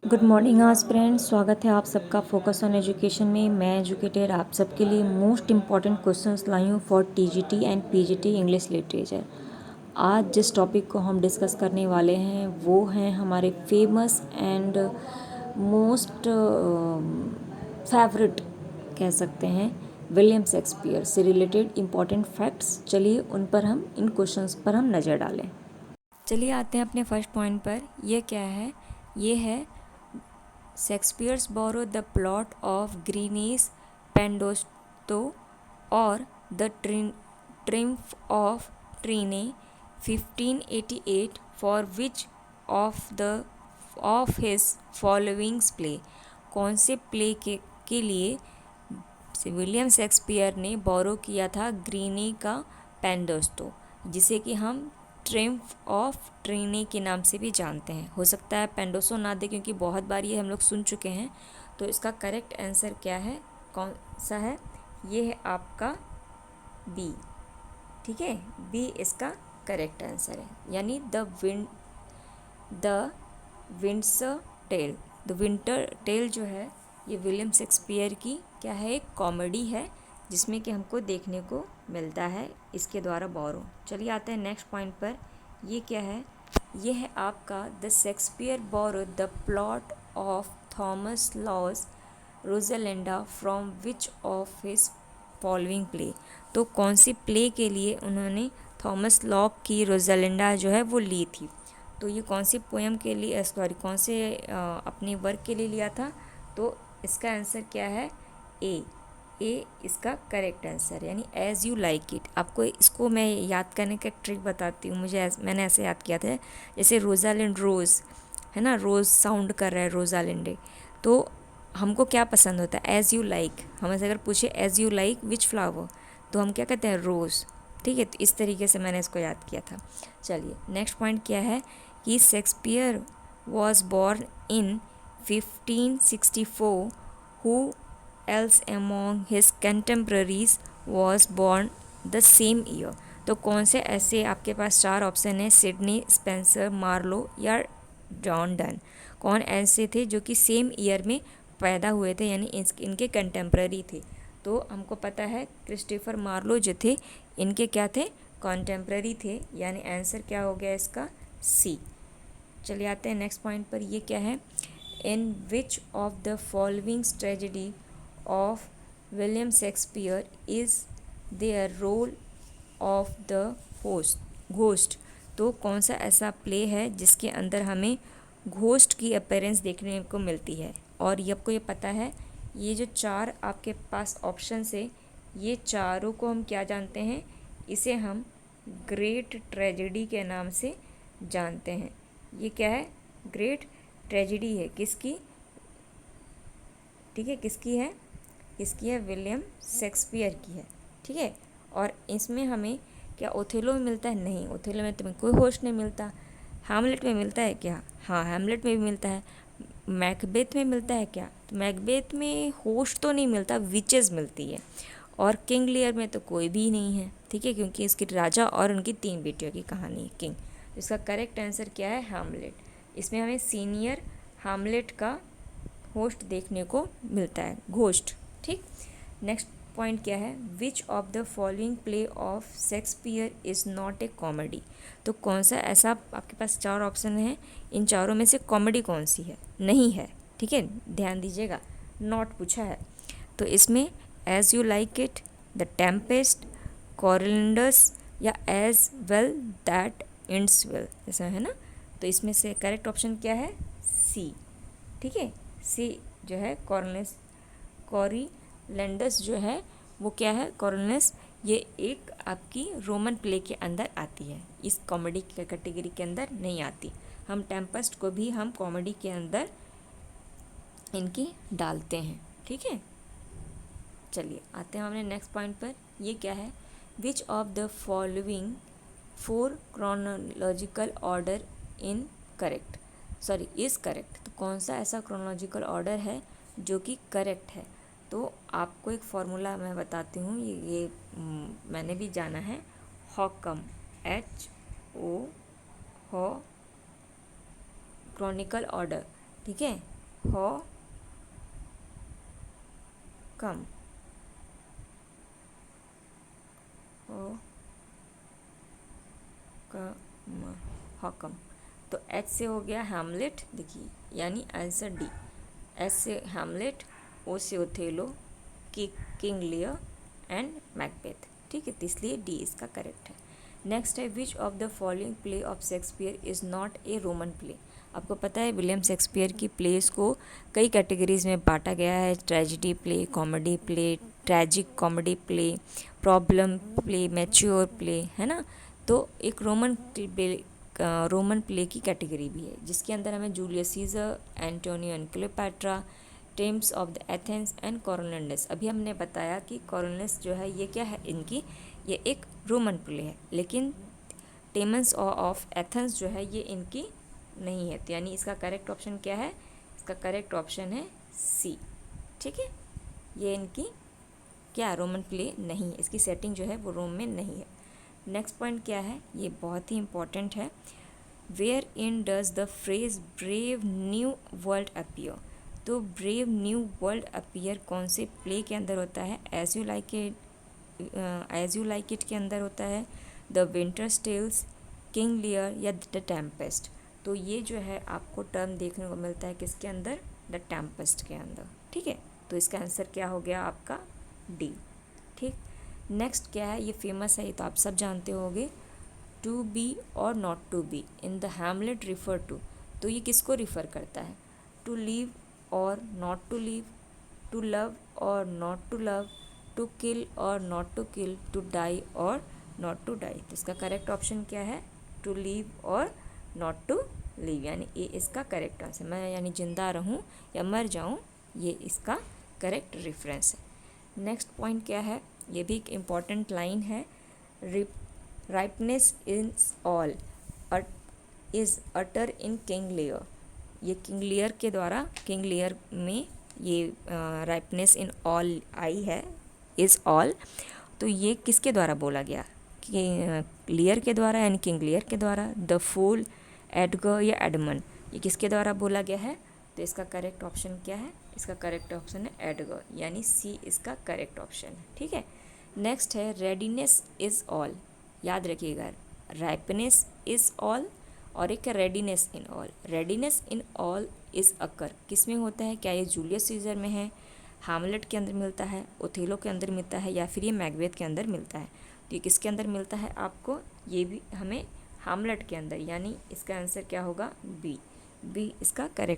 Good morning aspirants, स्वागत है आप सबका फोकस ऑन एजुकेशन में। मैं एजुकेटर आप सबके लिए मोस्ट इम्पॉर्टेंट क्वेश्चंस लाई हूँ for TGT and PGT English literature. आज जिस टॉपिक को हम डिस्कस करने वाले हैं वो हैं हमारे फेमस एंड मोस्ट फेवरेट कह सकते हैं विलियम शेक्सपियर से रिलेटेड इम्पॉर्टेंट फैक्ट्स। चलिए उन पर इन क्वेश्चंस पर हम नज़र डालें। चलिए आते हैं अपने फर्स्ट पॉइंट पर। ये क्या है? ये है Shakespeare borrowed the plot of Greene's Pandosto or The Triumph of Trine 1588 for which of his following play। कौन से प्ले के लिए विलियम शेक्सपियर ने बोरो किया था ग्रीनी का पेंडोस्टो, जिसे कि हम ट्रिम्फ ऑफ ट्रीनी के नाम से भी जानते हैं। हो सकता है पेंडोसो ना दे क्योंकि बहुत बार ये हम लोग सुन चुके हैं। तो इसका करेक्ट आंसर क्या है, कौन सा है? ये है आपका बी। ठीक है, बी इसका करेक्ट आंसर है, यानी the winter's tale. The winter tale जो है ये विलियम शेक्सपियर की क्या है, एक कॉमेडी है जिसमें कि हमको देखने को मिलता है इसके द्वारा बोरो। चलिए आते हैं नेक्स्ट पॉइंट पर। ये क्या है? ये है आपका the Shakespeare borrow the plot of Thomas Lodge Rosalinda from which of his following play. तो कौन सी प्ले के लिए उन्होंने थॉमस लॉक की रोजालिंडा जो है वो ली थी? तो ये कौन सी पोएम के लिए, सॉरी कौन से अपने वर्क के लिए लिया था? तो इसका आंसर क्या है? ए इसका करेक्ट आंसर, यानी एज यू लाइक इट। आपको इसको मैं याद करने का एक ट्रिक बताती हूँ। मैंने ऐसे याद किया था, जैसे रोजालिंड रोज़ है ना, रोज़ साउंड कर रहा है रोजालिंडे। तो हमको क्या पसंद होता है? As you like. हमसे अगर पूछे as you like which flower, तो हम क्या कहते हैं? रोज़। ठीक है, तो इस तरीके से मैंने इसको याद किया था। चलिए नेक्स्ट पॉइंट क्या है कि Shakespeare was born in 1564, who else among his contemporaries was born the same year. तो कौन से ऐसे आपके पास चार ऑप्शन है, सिडनी, स्पेंसर, मार्लो या जॉन डन। कौन ऐसे थे जो कि सेम ईयर में पैदा हुए थे, यानी इनके कंटेम्प्रेरी थे? तो हमको पता है क्रिस्टोफर मार्लो जो थे इनके क्या थे, कॉन्टेम्प्रेरी थे, यानी आंसर क्या हो गया इसका? सी। चलिए आते हैं नेक्स्ट पॉइंट पर। ये क्या है? In which of the following tragedy of William Shakespeare is there role of the ghost. तो कौन सा ऐसा प्ले है जिसके अंदर हमें घोस्ट की अपीयरेंस देखने को मिलती है? और ये आपको ये पता है, ये जो चार आपके पास ऑप्शन है, ये चारों को हम क्या जानते हैं? इसे हम ग्रेट ट्रेजेडी के नाम से जानते हैं। ये क्या है? ग्रेट ट्रेजेडी है। किसकी? ठीक है, किसकी है? इसकी है विलियम शेक्सपियर की है। ठीक है, और इसमें हमें क्या ओथेलो में मिलता है? नहीं, ओथेलो में तुम्हें कोई होस्ट नहीं मिलता। हैमलेट में मिलता है क्या? हाँ, हैमलेट में भी मिलता है। मैकबेथ में मिलता है क्या? तो मैकबेथ में होस्ट तो नहीं मिलता, विचेस मिलती है। और किंग लियर में तो कोई भी नहीं है। ठीक है, क्योंकि इसकी राजा और उनकी 3 बेटियों की कहानी है किंग। इसका करेक्ट आंसर क्या है? हैमलेट। इसमें हमें सीनियर हैमलेट का होस्ट देखने को मिलता है, घोस्ट। ठीक, नेक्स्ट पॉइंट क्या है? विच of the following play of Shakespeare is not a comedy. तो कौन सा ऐसा, आपके पास चार ऑप्शन है, इन चारों में से कॉमेडी कौन सी है? नहीं है। ठीक है, ध्यान दीजिएगा, नॉट पूछा है। तो इसमें as you like it, the tempest, Coriolanus या as well that ends well, ऐसा है ना। तो इसमें से करेक्ट ऑप्शन क्या है? सी। ठीक है, सी जो है कॉरिलेंडस जो है वो क्या है? कॉरिलेंडस ये एक आपकी रोमन प्ले के अंदर आती है, इस कॉमेडी के कैटेगरी के अंदर नहीं आती। हम टेम्पेस्ट को भी हम कॉमेडी के अंदर इनकी डालते हैं। ठीक है, चलिए आते हैं हमने नेक्स्ट पॉइंट पर। ये क्या है? विच of the following 4 chronological order in correct, sorry is correct. तो कौन सा ऐसा क्रोनोलॉजिकल ऑर्डर है जो कि करेक्ट है? तो आपको एक फॉर्मूला मैं बताती हूँ, ये मैंने भी जाना है। हॉकम, HO, हो क्रॉनिकल ऑर्डर। ठीक है, हो कम, हो कम, हॉकम। तो एच से हो गया हैमलेट, देखिए यानी आंसर डी। एस से हैमलेट, ओ से Othello, King Lear and Macbeth. ठीक है, तो इसलिए डी इसका करेक्ट है। नेक्स्ट है विच of the following play of Shakespeare is not a Roman play. आपको पता है विलियम शेक्सपियर की प्लेस को कई कैटेगरीज में बांटा गया है। Tragedy play, comedy play, tragic comedy play, problem play, mature play, है ना। तो एक रोमन प्ले की कैटेगरी भी है जिसके अंदर हमें Julius Caesar, Antonio and Cleopatra, Timon of the Athens and Coriolanus. अभी हमने बताया कि कॉरोनेलिस जो है ये क्या है, इनकी ये एक रोमन प्ले है, लेकिन टेमन्स ऑफ एथेंस जो है ये इनकी नहीं है। तो यानी इसका करेक्ट ऑप्शन क्या है, इसका करेक्ट ऑप्शन है सी। ठीक है, ये इनकी क्या रोमन प्ले नहीं है, इसकी सेटिंग जो है वो रोम में नहीं है। नेक्स्ट पॉइंट क्या है, ये बहुत ही इंपॉर्टेंट है। Where in does the phrase brave new world appear. तो ब्रेव न्यू वर्ल्ड अपीयर कौन से प्ले के अंदर होता है, एज यू लाइक इट के अंदर होता है, the winter's tales, king Lear या द टेम्पेस्ट। तो ये जो है आपको टर्म देखने को मिलता है किसके अंदर, द टेम्पेस्ट के अंदर। ठीक है, तो इसका आंसर क्या हो गया आपका डी। ठीक, नेक्स्ट क्या है, ये फेमस है, ये तो आप सब जानते होंगे। टू बी और not to be in the Hamlet refer to. तो ये किसको रिफ़र करता है, टू लीव और not to live, to love और not to love, to kill और not to kill, to die और नॉट टू डाई। तो इसका करेक्ट ऑप्शन क्या है, टू लीव और नॉट टू लीव, यानी ये इसका करेक्ट आंसर। मैं यानी जिंदा रहूं या मर जाऊं, ये इसका करेक्ट रेफरेंस है। नेक्स्ट पॉइंट क्या है, ये भी एक इम्पॉर्टेंट लाइन है। Ripeness is all is utter in King Lear. ये किंग लियर के द्वारा, किंग लियर में ये राइपनेस इन ऑल आई है, इज ऑल। तो ये किसके द्वारा बोला गया, कि लियर के द्वारा यानी किंग लियर के द्वारा, द फूल, एडगर या एडमन, ये किसके द्वारा बोला गया है। तो इसका करेक्ट ऑप्शन क्या है, इसका करेक्ट ऑप्शन है एडगर, यानी सी इसका करेक्ट ऑप्शन है। ठीक है, नेक्स्ट है रेडीनेस इज़ ऑल। याद रखिएगा, राइपनेस इज़ ऑल और एक readiness in all. Readiness in all is occur किस में होता है, क्या ये जूलियस सीजर में है, हैमलेट के अंदर मिलता है, ओथेलो के अंदर मिलता है, या फिर ये मैकबेथ के अंदर मिलता है। तो ये किसके अंदर मिलता है आपको, ये भी हमें हैमलेट के अंदर, यानी इसका आंसर क्या होगा बी। बी इसका करेक्ट